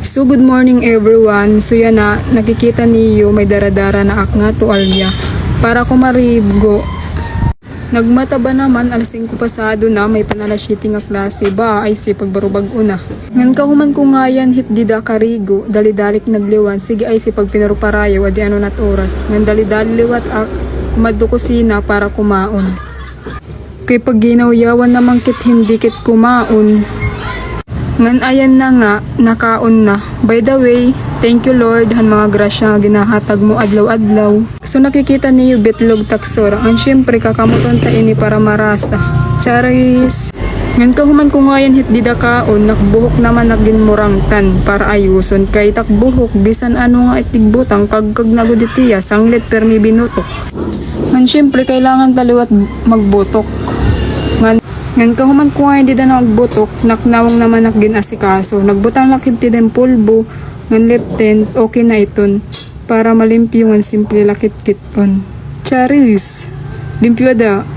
So good morning everyone. So yan na, nakikita niyo may daradara na ak nga tuwalya para kumaribgo. Nagmataba naman alas 5 pasado na may panalasyiti nga klase ba ay si pagbarubag una. Ngan kahuman ko nga yan hit dida karigo dali-dalik nagliwan sige ay si pagpinaruparayo adi ano nat oras. Ngan dali-dali liwat ak kumadto kusina para kumaon. Kay pag ginawyawan namang kit hindi kit kumaon. Ngan ayan na nga, nakaon na. By the way, thank you Lord han mga grasya nga ginahatag mo adlaw-adlaw. So nakikita niyo bitlog taksora. Ang syempre kakamuton ta ini para marasa. Charis. Ngan kahuman ko nga yan hit dida kaon, nakbuhok naman naginmurangtan para ayuson. Kay takbuhok, bisan ano nga itigbutang kagkag naguditiya, sanglit permi binutok. Ngan syempre kailangan taliwat magbutok. Ngan kahuman ko nga hindi na nagbutok, naknawang naman ginasikaso. Nagbutang lakit ti den pulbo, ngan leptent, okay na iton. Para malimpyo ngan simple lakit-kit on. Charis, limpyo da.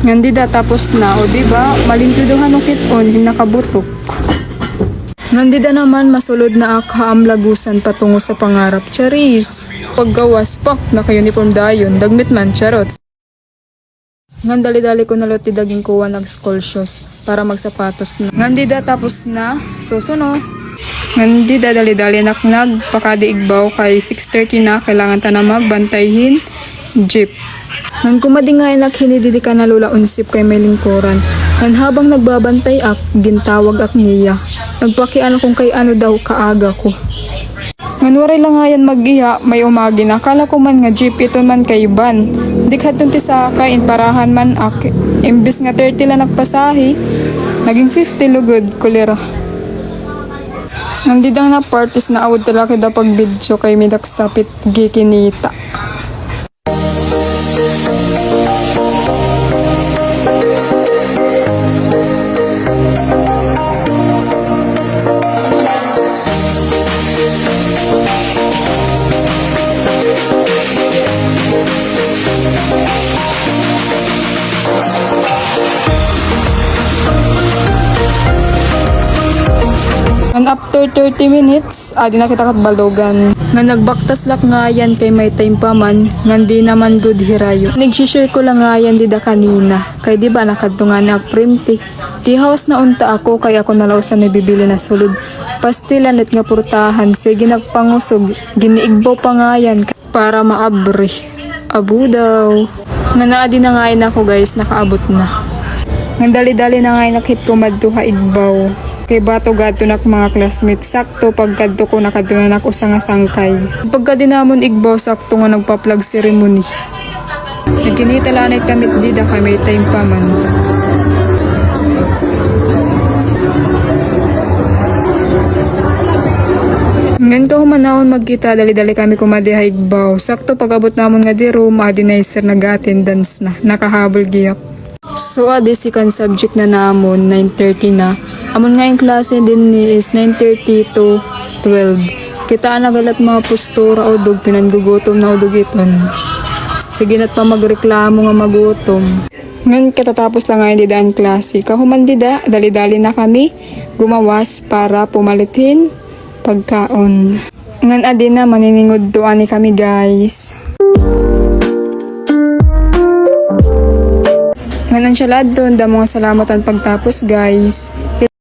Ngan di da tapos na, o diba, malimpyo do hanukit on, hinakabutok. Ngan di da naman masulod na akhaam lagusan patungo sa pangarap. Charis, paggawas pak, naka-uniform dayon, dagmit man, charots. Ngan dali-dali ko nalot ti daging kuha nag-school shoes para magsapatos na. Ngan di da tapos na, susuno. Ngan di da dali-dali naknag, pakadiigbaw kay 6:30 na, kailangan ta na magbantayhin, jeep. Ngan kumadi nga inak hinididi ka na lula unsip kay may lingkuran. Ngan habang nagbabantay ak, gintawag ak niya. Nagpakiano kung kay ano daw kaaga ko. Ngan waray lang nga yan mag-iya, may umagi na. Kala ko man nga jeep ito man kay ban. Dikhat ti sa kain parahan man ak. Imbis nga 30 lang nagpasahi, naging 50 lugod kulira. Nandidang na parties na awad talaki da pag video kay midaksapit gikinita. And after 30 minutes, di na kita katbalogan. Nga nagbaktas lak nga yan kay may time pa man, nga di naman good hirayo. Nag-share ko lang nga yan dida kanina. Kay di ba nakadto nga na printi. Di house na unta ako kay ako nalaw sa nabibili na sulod. Pastilan at nga purtahan, sige nagpangusog. Giniigbaw pa nga yan para maabri. Abo daw. Nga naadi na nga yan ako guys, nakaabot na. Nga dali-dali na nga yan nakit ko madtuha igbaw. Kay bato gato nak mga classmates sakto pagkadto ko nakadunan ako sa nga sangkay. Pagka dinamon igbaw sakto nga nagpa-plug ceremony. Nagkinita lanay kamit dida kay may time pa man. Ngan ko humanahon magkita dali-dali kami kumadiha igbaw. Sakto pag-abot namon nga di room adi na sir nag-attendance na nakahabol giyak. So adi second subject na namon 9:30 na. Amon nga yung klase din ni is 9:30 to 12. Kita nagalat mga postura o dog pinangugutom na udog iton. Sige na't pa magreklamo nga magutom. Ngan katatapos lang nga yung didaan klase. Kahuman dida, dali-dali na kami gumawas para pumalitin pagkaon. Ngan adi na maniningod doan ni kami guys. Ngayon siya doon, da mga salamatan pagtapos guys.